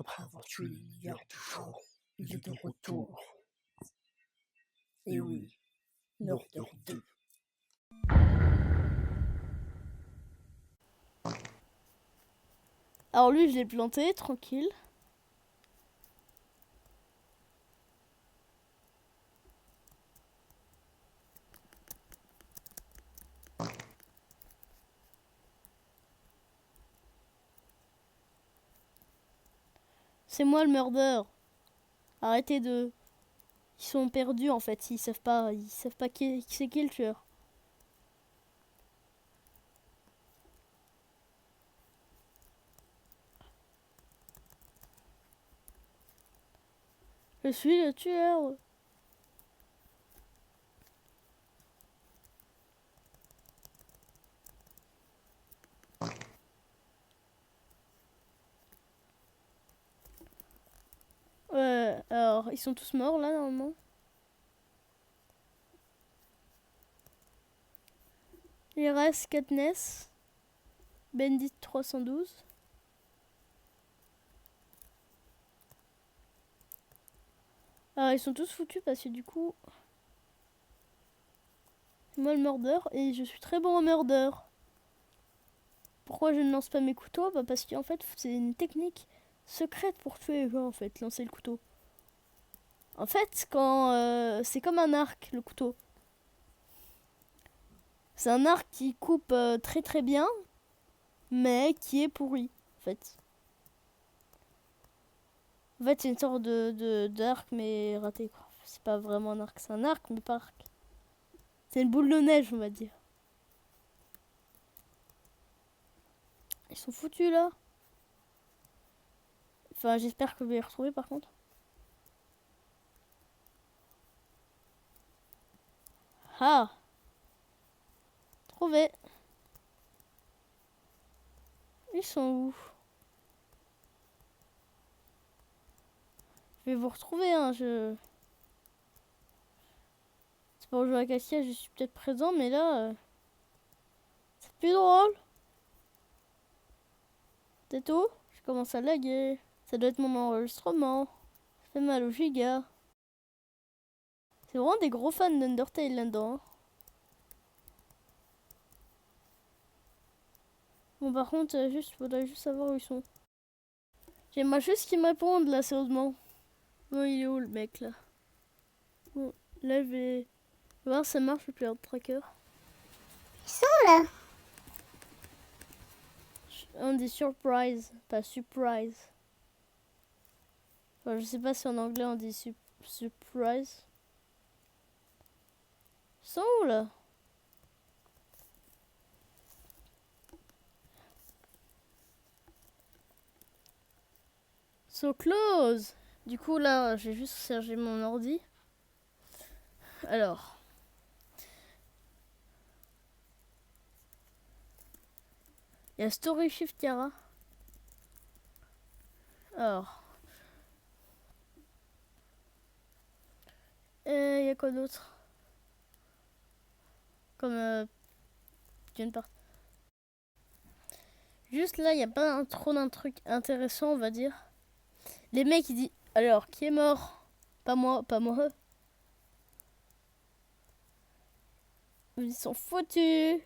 Après avoir tué les meilleurs du jour, il est de retour. Et oui, Murder 2. Alors lui, je l'ai planté, tranquille. C'est moi le murder. Arrêtez de... Ils sont perdus en fait, ils savent pas qui c'est qui le tueur. Je suis le tueur. Alors, ils sont tous morts là normalement. Il reste Katniss, Bandit 312. Alors ils sont tous foutus parce que du coup... C'est moi le murder et je suis très bon en murder. Pourquoi je ne lance pas mes couteaux? Bah parce qu'en fait c'est une technique secrète pour tuer les gens en fait, lancer le couteau. En fait quand c'est comme un arc le couteau. C'est un arc qui coupe très très bien, mais qui est pourri en fait. En fait c'est une sorte d'arc mais raté quoi. C'est pas vraiment un arc, c'est un arc mais pas arc. C'est une boule de neige on va dire. Ils sont foutus là. Enfin j'espère que je vais les retrouver par contre. Ah, trouvé. Ils sont où? Je vais vous retrouver, hein, C'est pour jouer à Cassia, je suis peut-être présent, mais là... c'est plus drôle. C'est tout? Je commence à laguer. Ça doit être mon enregistrement. Ça fait mal au giga. C'est vraiment des gros fans d'Undertale là-dedans. Hein. Bon, par contre, faudrait juste savoir où ils sont. J'aimerais juste qu'ils me répondent, là, sérieusement. Bon, il est où, le mec, là? Bon, là, je vais voir si ça marche, le player tracker. Ils sont là. On dit surprise, pas surprise. Enfin, je sais pas si en anglais on dit surprise. Ils sont où, là? So close. Du coup là j'ai juste chargé mon ordi. Alors. Il y a Story Shift Yara. Alors. Il y a quoi d'autre? Comme d'une part. Juste là, il n'y a pas trop d'un truc intéressant, on va dire. Les mecs, ils disent alors, qui est mort? Pas moi, pas moi. Ils sont foutus.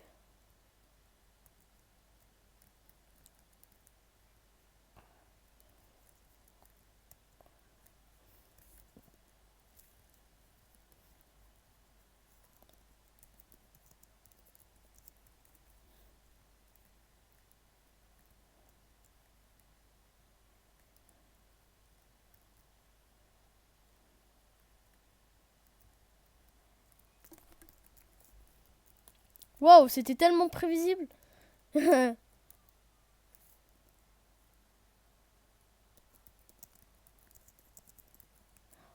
Waouh, c'était tellement prévisible. Au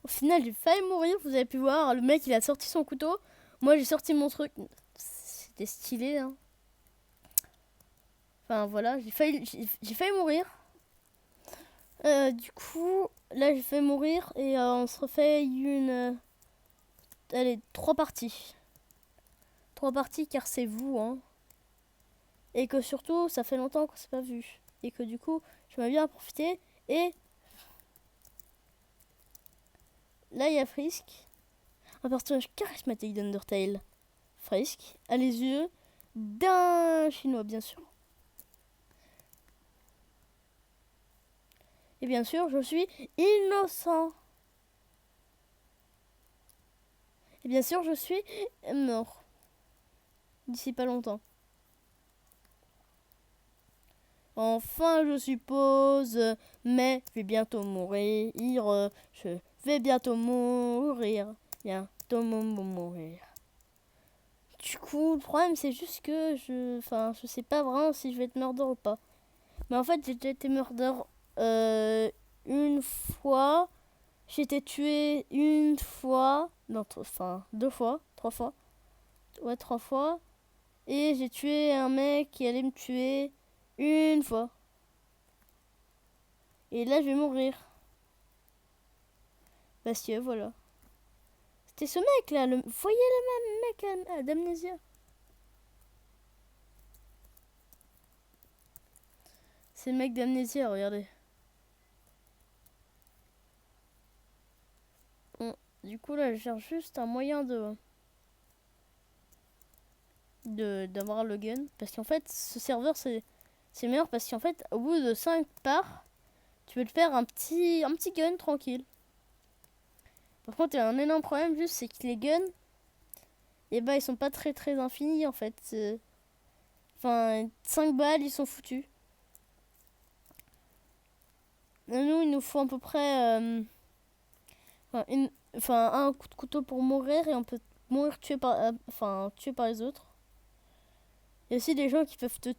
final, j'ai failli mourir. Vous avez pu voir, le mec, il a sorti son couteau. Moi, j'ai sorti mon truc. C'était stylé, hein. Enfin, voilà, j'ai failli mourir. Du coup, là, j'ai failli mourir. Et on se refait allez, 3 parties. 3 parties, car c'est vous, hein. Et que surtout, ça fait longtemps qu'on s'est pas vu. Et que du coup, j'aimerais bien en profiter et Là, il y a Frisk, un personnage charismatique d'Undertale. Frisk a les yeux d'un chinois, bien sûr. Et bien sûr, je suis innocent. Et bien sûr, je suis mort. D'ici pas longtemps. Enfin, je suppose, mais je vais bientôt mourir. Je vais bientôt mourir. Bientôt mourir. Du coup, le problème, c'est juste que je sais pas vraiment si je vais être murder ou pas. Mais en fait, j'ai déjà été murder une fois. J'ai été tué une fois. Non, enfin, 2 fois, 3 fois. Ouais, 3 fois. Et j'ai tué un mec qui allait me tuer une fois. Et là, je vais mourir. Parce que voilà. C'était ce mec là. Vous voyez le même mec d'Amnésia. C'est le mec d'Amnésia, regardez. Bon, du coup, là, je cherche juste un moyen d'avoir le gun. Parce qu'en fait, ce serveur, c'est meilleur. Parce qu'en fait, au bout de 5 parts, tu peux te faire un petit gun tranquille. Par contre, il y a un énorme problème, juste, c'est que les guns, et bah, ils sont pas très très infinis en fait. Enfin, 5 balles, ils sont foutus. Et nous, il nous faut à peu près un coup de couteau pour mourir et on peut mourir tué par les autres. Il y a aussi des gens qui peuvent te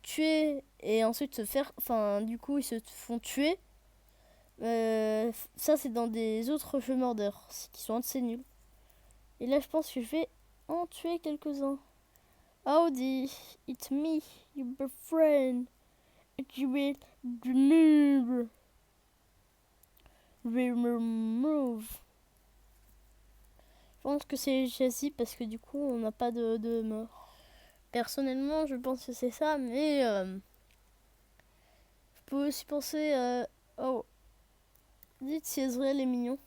tuer et ensuite se faire, du coup, ils se font tuer. Ça, c'est dans des autres jeux mordeurs qui sont assez nuls. Et là, je pense que je vais en tuer quelques-uns. Howdy, it's me, your friend. You will remove. Je pense que c'est Jazzy parce que du coup, on n'a pas de mort. Personnellement, je pense que c'est ça, mais je peux aussi penser oh, dites si Ezreal est mignon.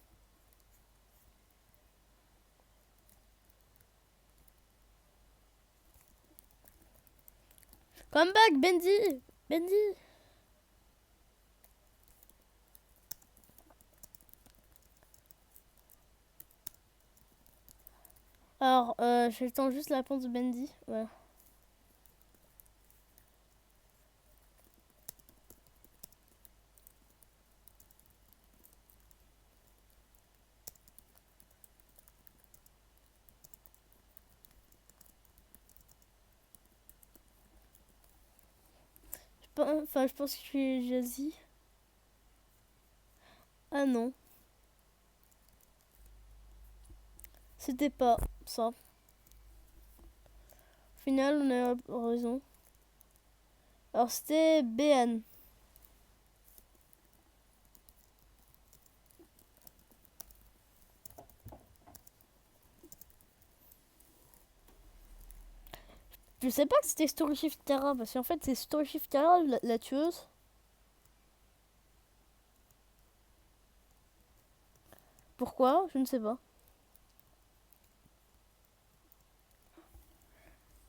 Come back, Bendy! Bendy! Alors, j'attends juste la réponse de Bendy. Ouais. Je pense que je suis Jazzy. Ah non. C'était pas ça. Au final, on a raison. Alors, c'était Béan. Je sais pas que c'était Story Shift Terra, parce qu'en fait, c'est Story Shift Terra la tueuse. Pourquoi? Je ne sais pas.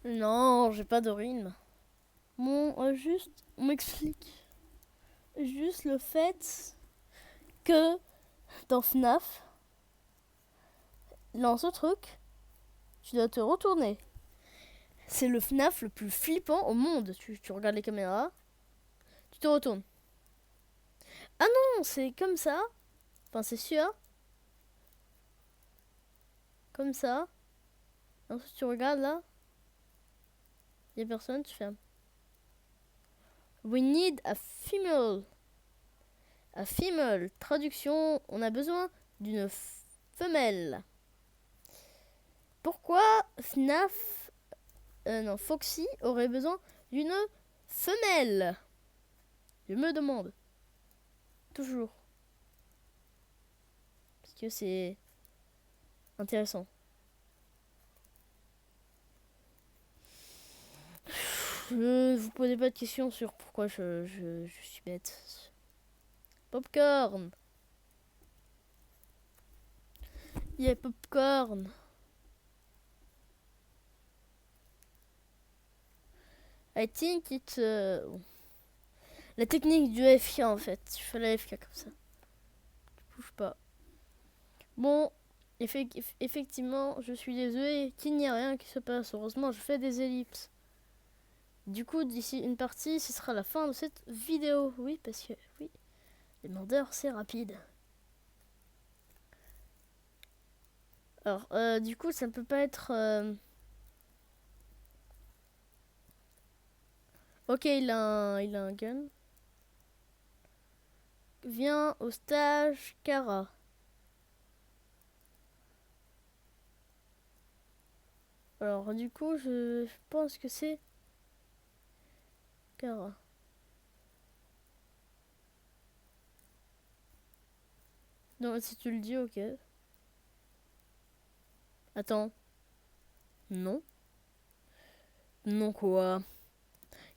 Non, j'ai pas de rythme. Bon, juste, on m'explique. Juste le fait que dans FNAF, dans ce truc, tu dois te retourner. C'est le FNAF le plus flippant au monde. Tu regardes les caméras, tu te retournes. Ah non, c'est comme ça. Enfin, c'est sûr. Comme ça. Ensuite, tu regardes là. Il n'y a personne, tu fermes. We need a female. A female. Traduction, on a besoin d'une femelle. Pourquoi FNAF... non, Foxy aurait besoin d'une femelle? Je me demande. Toujours. Parce que c'est intéressant. Ne vous posez pas de questions sur pourquoi je suis bête. Popcorn. Il y a popcorn. I think it's... la technique du FK en fait. Tu fais la FK comme ça. Tu bouges pas. Bon, effectivement, je suis désolé qu'il n'y a rien qui se passe. Heureusement, je fais des ellipses. Du coup, d'ici une partie, ce sera la fin de cette vidéo. Oui, parce que, oui, les mordeurs, c'est rapide. Alors, du coup, ça ne peut pas être... Ok, il a un gun. Viens au stage Kara. Alors, du coup, je pense que c'est Kara. Non, si tu le dis, ok. Attends. Non. Non quoi?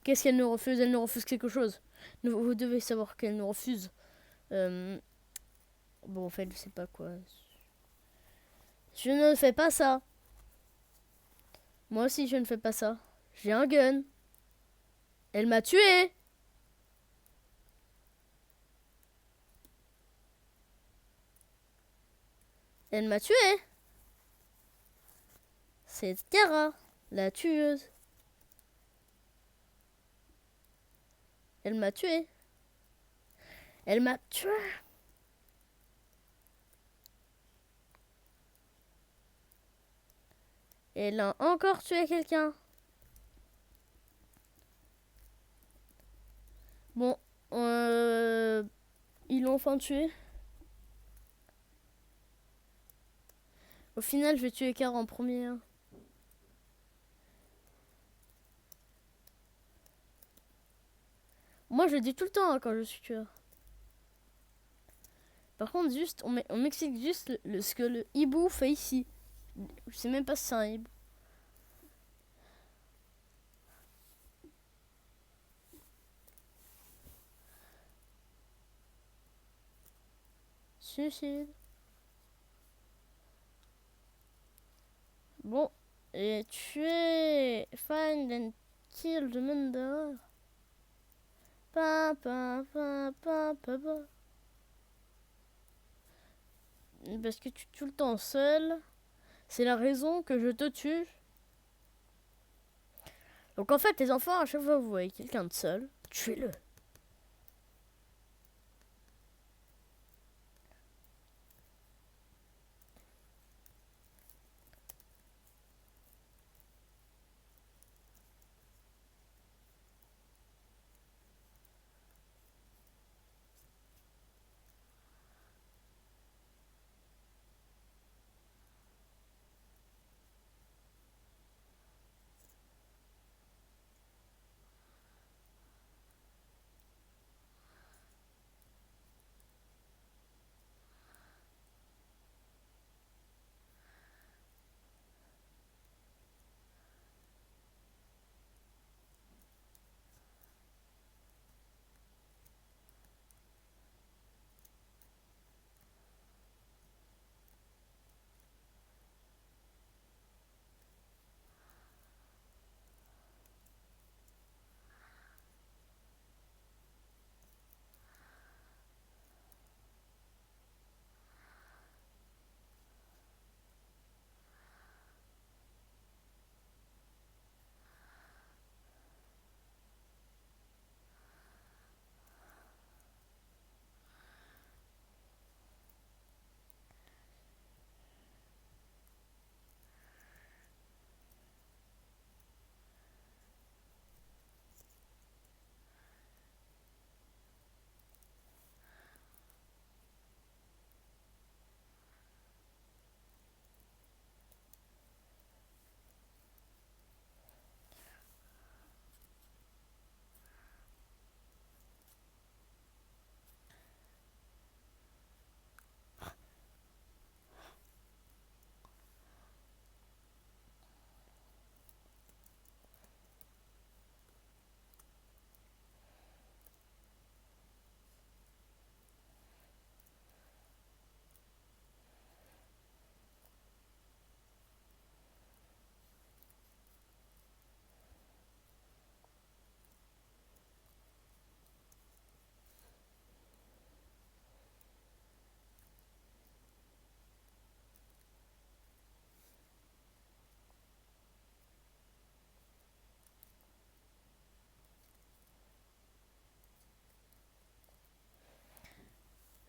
Qu'est-ce qu'elle nous refuse? Elle nous refuse quelque chose. Vous devez savoir qu'elle nous refuse. Bon, en fait, je sais pas quoi. Je ne fais pas ça. Moi aussi, je ne fais pas ça. J'ai un gun. Elle m'a tué. Elle m'a tué. C'est Kara, la tueuse. Elle m'a tué. Elle m'a tué. Elle a encore tué quelqu'un. Bon, ils l'ont enfin tué. Au final, je vais tuer Kara en premier. Hein. Moi, je le dis tout le temps hein, quand je suis tueur. Par contre, juste, on m'explique juste ce que le hibou fait ici. Je sais même pas si c'est un hibou. Suicide. Bon, et tuer, find and kill the murderer. Pa, pa, pa, pa, pa, pa. Parce que tu es tout le temps seul. C'est la raison que je te tue. Donc en fait, les enfants, à chaque fois que vous voyez quelqu'un de seul, tuez-le.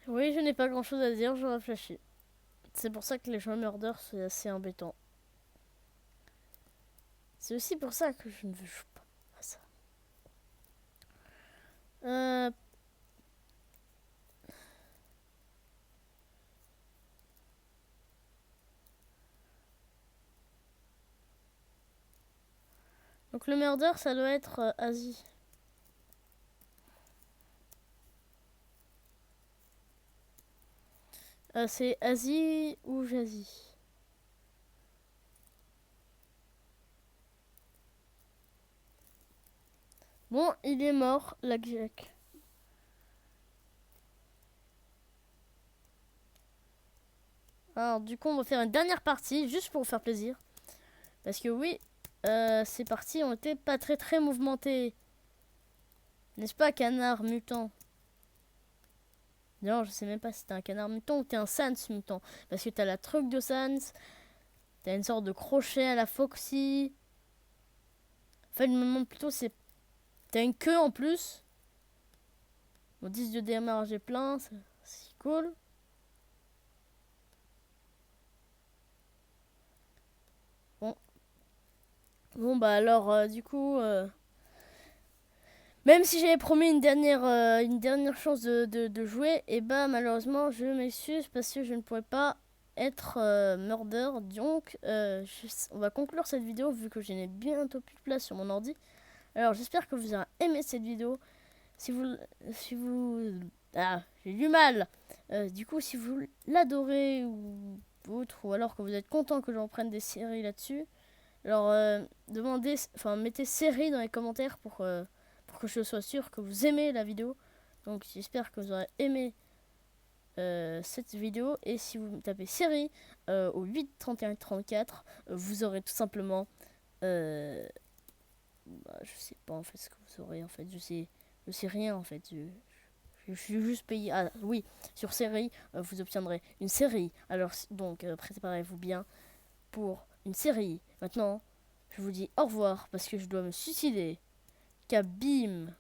Oui, je n'ai pas grand chose à dire, je réfléchis. C'est pour ça que les jeux murder, c'est assez embêtant. C'est aussi pour ça que je ne joue pas à ça. Donc le murder, ça doit être Asie. C'est Asie ou Jazie. Bon, il est mort, la Jack. Alors du coup, on va faire une dernière partie, juste pour vous faire plaisir. Parce que oui, ces parties ont été pas très mouvementées. N'est-ce pas, canard mutant? Non, je sais même pas si t'es un canard mutant ou t'es un Sans mutant. Parce que t'as la truc de Sans, t'as une sorte de crochet à la Foxy. En fait, je me demande plutôt, c'est... T'as une queue en plus. Mon 10 de démarrage est plein, c'est cool. Bon bah alors, du coup... Même si j'avais promis une dernière chance de jouer, et bah malheureusement je m'excuse parce que je ne pourrais pas être murder. Donc on va conclure cette vidéo vu que je n'ai bientôt plus de place sur mon ordi. Alors j'espère que vous avez aimé cette vidéo. Si vous j'ai du mal. Du coup si vous l'adorez ou autre, ou alors que vous êtes content que j'en prenne des séries là-dessus, alors mettez série dans les commentaires pour que je sois sûr que vous aimez la vidéo. Donc j'espère que vous aurez aimé cette vidéo. Et si vous tapez série au 8 31 34, vous aurez tout simplement je sais pas en fait ce que vous aurez en fait. Je sais rien en fait. Je suis juste payé. Ah oui, sur série, vous obtiendrez une série. Alors donc préparez-vous bien pour une série. Maintenant, je vous dis au revoir parce que je dois me suicider. Kabim.